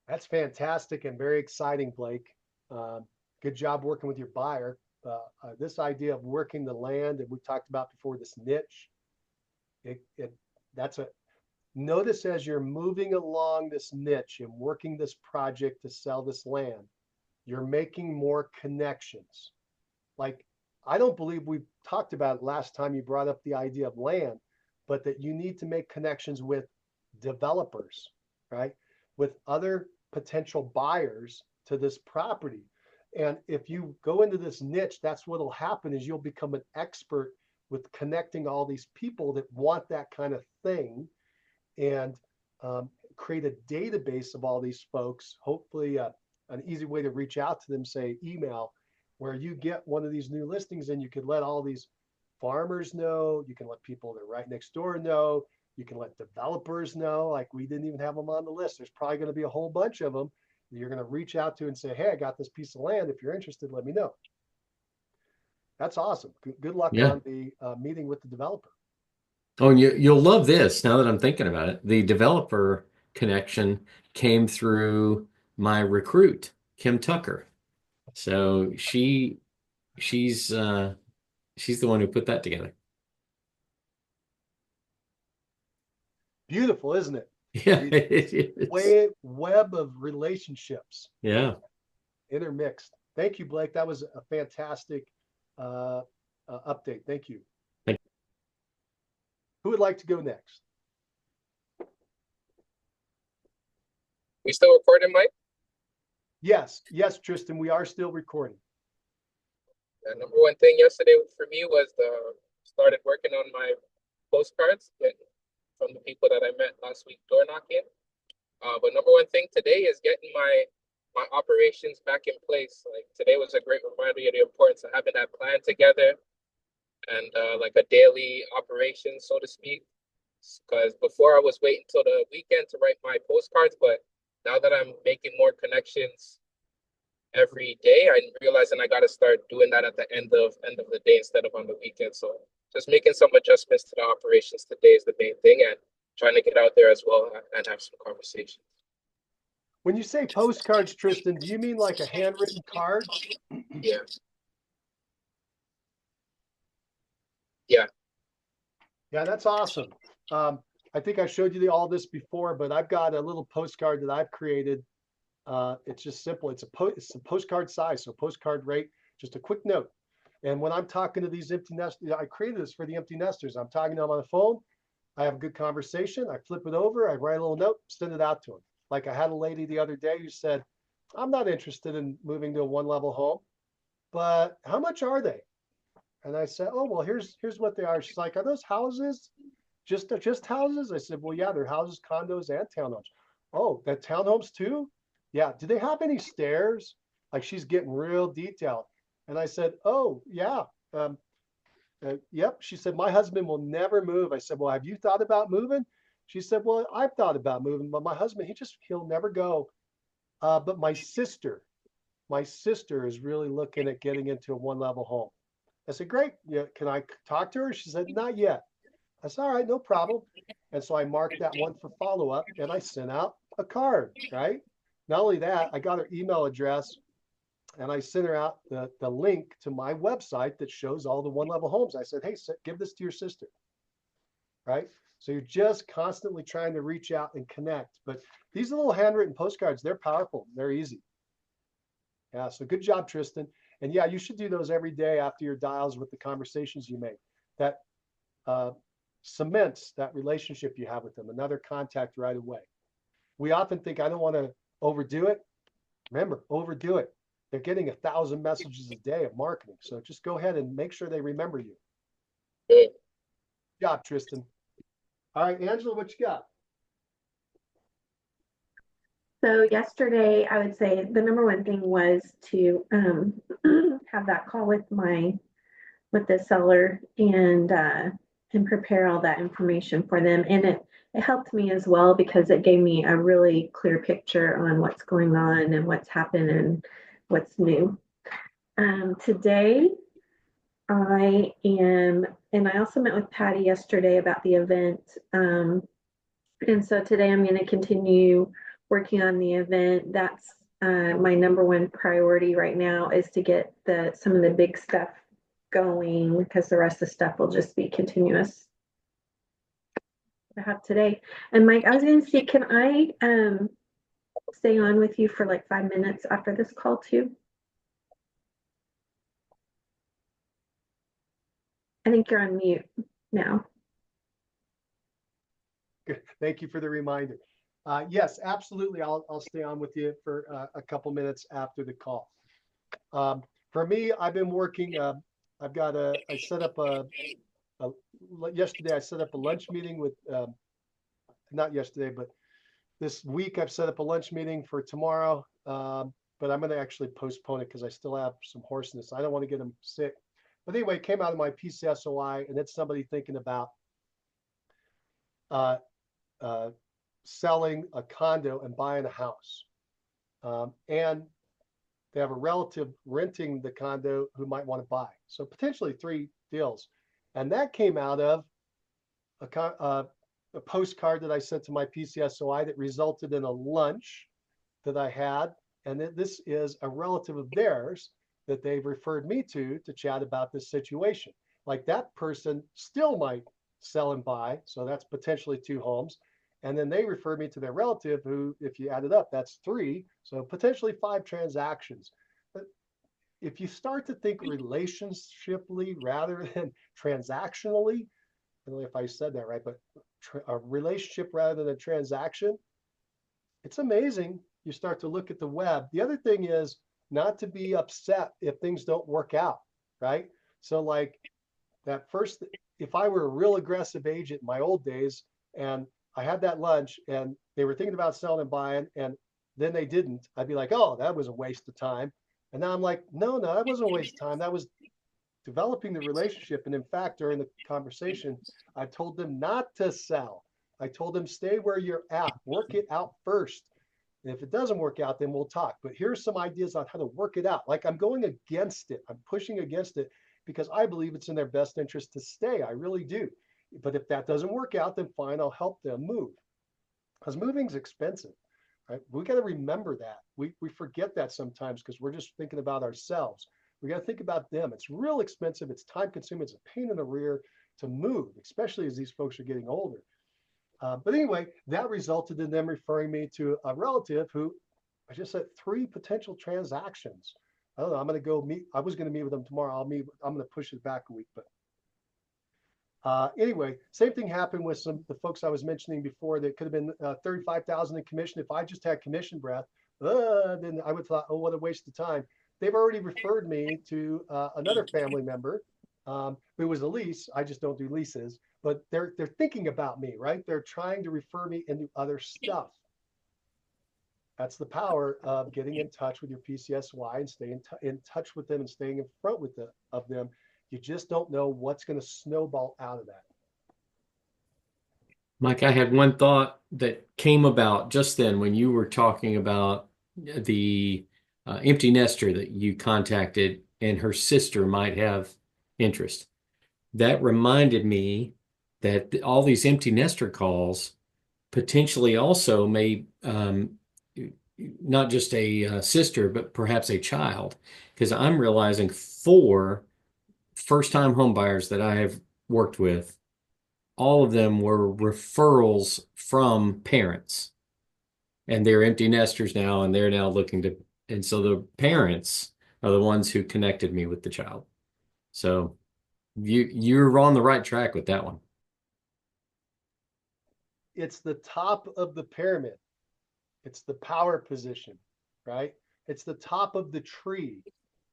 That's fantastic and very exciting, Blake. Good job working with your buyer. This idea of working the land that we talked about before, this niche, that's a notice as you're moving along this niche and working this project to sell this land, you're making more connections. Like, I don't believe we talked about it last time you brought up the idea of land, but that you need to make connections with developers, right? With other potential buyers to this property. And if you go into this niche, that's what'll happen is you'll become an expert with connecting all these people that want that kind of thing, and create a database of all these folks. Hopefully an easy way to reach out to them, say email, where you get one of these new listings and you can let all these farmers know, you can let people that are right next door know, you can let developers know, like we didn't even have them on the list. There's probably going to be a whole bunch of them that you're going to reach out to and say, hey, I got this piece of land. If you're interested, let me know. That's awesome. Good luck Yeah. on the meeting with the developer. Oh, and you'll love this now that I'm thinking about it. The developer connection came through my recruit, Kim Tucker. So she's the one who put that together. Beautiful, isn't it? Yeah, it is. Web of relationships. Yeah. Intermixed. Thank you, Blake. That was a fantastic update. Thank you. Thank Who would like to go next? We still recording, Mike? Yes, Tristan, we are still recording. The number one thing yesterday for me was started working on my postcards from the people that I met last week door knocking. But number one thing today is getting my operations back in place. Like today was a great reminder of the importance of having that plan together and like a daily operation, so to speak. Because before I was waiting till the weekend to write my postcards, but now that I'm making more connections every day, I'm realizing I got to start doing that at the end of the day instead of on the weekend. So just making some adjustments to the operations today is the main thing, and trying to get out there as well and have some conversations. When you say postcards, Tristan, do you mean like a handwritten card? Yeah. Yeah. Yeah, that's awesome. I think I showed you all this before, but I've got a little postcard that I've created. It's just simple. It's a postcard size, so postcard rate, just a quick note. And when I'm talking to these empty nesters, I created this for the empty nesters. I'm talking to them on the phone. I have a good conversation. I flip it over. I write a little note, send it out to them. Like I had a lady the other day who said, I'm not interested in moving to a one-level home, but how much are they? And I said, oh, well, here's what they are. She's like, are those houses just houses? I said, well, yeah, they're houses, condos, and townhomes. Oh, that townhomes too? Yeah. Do they have any stairs? Like she's getting real detailed. And I said, oh, yeah. Yep. She said, my husband will never move. I said, well, have you thought about moving? She said, well, I've thought about moving, but my husband, he'll never go. But my sister is really looking at getting into a one-level home. I said, great. Yeah, can I talk to her? She said, not yet. I said, all right, no problem. And so I marked that one for follow-up and I sent out a card, right? Not only that, I got her email address and I sent her out the link to my website that shows all the one-level homes. I said, hey, give this to your sister, right? So you're just constantly trying to reach out and connect. But these little handwritten postcards, they're powerful. They're easy. Yeah, so good job, Tristan. And yeah, you should do those every day after your dials with the conversations you make. That cements that relationship you have with them, another contact right away. We often think, I don't want to overdo it. Remember, overdo it. They're getting 1,000 messages a day of marketing. So just go ahead and make sure they remember you. Good job, Tristan. All right, Angela, what you got? So yesterday, I would say the number one thing was to have that call with the seller and prepare all that information for them. And it helped me as well because it gave me a really clear picture on what's going on and what's happened and what's new. Today, and I also met with Patty yesterday about the event. And so today I'm going to continue working on the event. That's my number one priority right now, is to get some of the big stuff going, because the rest of the stuff will just be continuous. I have today. And Mike, I was going to see, can I stay on with you for like 5 minutes after this call too? I think you're on mute now. Good. Thank you for the reminder. Yes, absolutely. I'll stay on with you for a couple minutes after the call. For me, I've been working. I set up yesterday. I set up a lunch meeting with, not yesterday, but this week I've set up a lunch meeting for tomorrow. But I'm going to actually postpone it because I still have some hoarseness. I don't want to get them sick. But anyway, it came out of my PCSOI, and it's somebody thinking about selling a condo and buying a house. And they have a relative renting the condo who might want to buy. So potentially 3 deals. And that came out of a postcard that I sent to my PCSOI that resulted in a lunch that I had. And this is a relative of theirs that they've referred me to chat about this situation. Like, that person still might sell and buy. So that's potentially 2 homes. And then they refer me to their relative who, if you add it up, that's 3. So potentially 5 transactions. But if you start to think relationshiply rather than transactionally, I don't know if I said that right, but a relationship rather than a transaction, it's amazing. You start to look at the web. The other thing is not to be upset if things don't work out, right? So like that first, if I were a real aggressive agent in my old days and I had that lunch and they were thinking about selling and buying and then they didn't, I'd be like, oh, that was a waste of time. And now I'm like, no, that wasn't a waste of time. That was developing the relationship. And in fact, during the conversation, I told them not to sell. I told them, stay where you're at, work it out first. And if it doesn't work out, then we'll talk. But here's some ideas on how to work it out. Like, I'm going against it. I'm pushing against it because I believe it's in their best interest to stay. I really do. But if that doesn't work out, then fine, I'll help them move. Because moving's expensive, right? We got to remember that. We forget that sometimes because we're just thinking about ourselves. We got to think about them. It's real expensive. It's time consuming. It's a pain in the rear to move, especially as these folks are getting older. But anyway, that resulted in them referring me to a relative who I just said 3 potential transactions. I don't know. I'm going to go meet. I was going to meet with them tomorrow. I'm going to push it back a week. But anyway, same thing happened with the folks I was mentioning before that could have been 35,000 in commission. If I just had commission breath, then I would have thought, oh, what a waste of time. They've already referred me to another family member who was a lease. I just don't do leases, but they're thinking about me, right? They're trying to refer me into other stuff. That's the power of getting in touch with your PCSY and staying in touch with them and staying in front of them. You just don't know what's going to snowball out of that. Mike, I had one thought that came about just then when you were talking about the empty nester that you contacted and her sister might have interest. That reminded me that all these empty nester calls potentially also may not just a sister, but perhaps a child, because I'm realizing 4 first-time home buyers that I have worked with all of them were referrals from parents. And they're empty nesters now, and they're now looking to, and so the parents are the ones who connected me with the child. So you're on the right track with that one. It's the top of the pyramid. It's the power position, right? It's the top of the tree.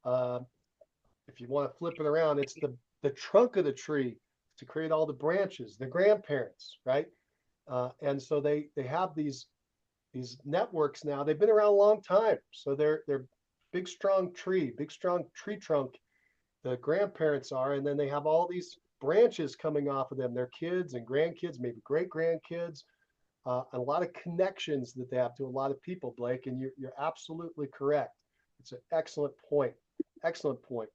If you want to flip it around, it's the trunk of the tree to create all the branches, the grandparents, right? And so they have these networks now. They've been around a long time, so they're big strong tree trunk. The grandparents are, and then they have all these branches coming off of them. Their kids and grandkids, maybe great grandkids. A lot of connections that they have to a lot of people, Blake, and you're absolutely correct. It's an excellent point. Excellent point.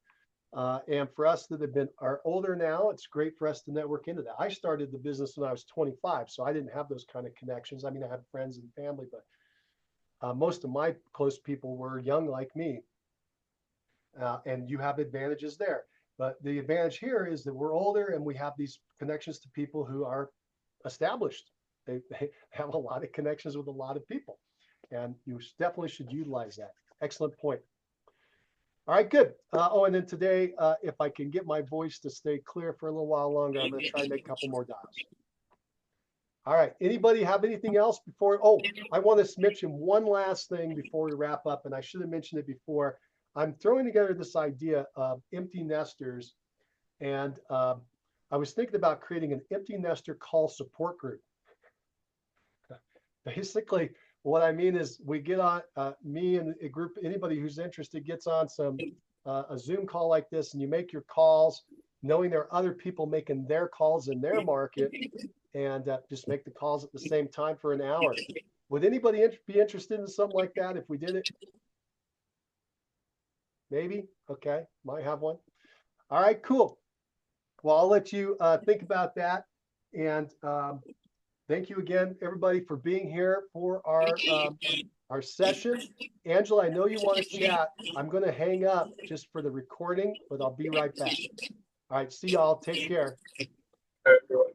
And for us that are older now, it's great for us to network into that. I started the business when I was 25, so I didn't have those kind of connections. I mean, I had friends and family, but most of my close people were young like me. And you have advantages there. But the advantage here is that we're older and we have these connections to people who are established. They have a lot of connections with a lot of people, and you definitely should utilize that. Excellent point. All right, good. And then today, if I can get my voice to stay clear for a little while longer, I'm going to try and make a couple more dials. All right, anybody have anything else before? Oh, I want to mention one last thing before we wrap up, and I should have mentioned it before. I'm throwing together this idea of empty nesters, and I was thinking about creating an empty nester call support group. Basically, what I mean is we get on, me and a group, anybody who's interested gets on a Zoom call like this, and you make your calls, knowing there are other people making their calls in their market, and just make the calls at the same time for an hour. Would anybody be interested in something like that if we did it? Maybe? Okay, might have one. All right, cool. Well, I'll let you think about that. And thank you again, everybody, for being here for our session. Angela, I know you want to chat. I'm going to hang up just for the recording, but I'll be right back. All right, see y'all. Take care. Everyone.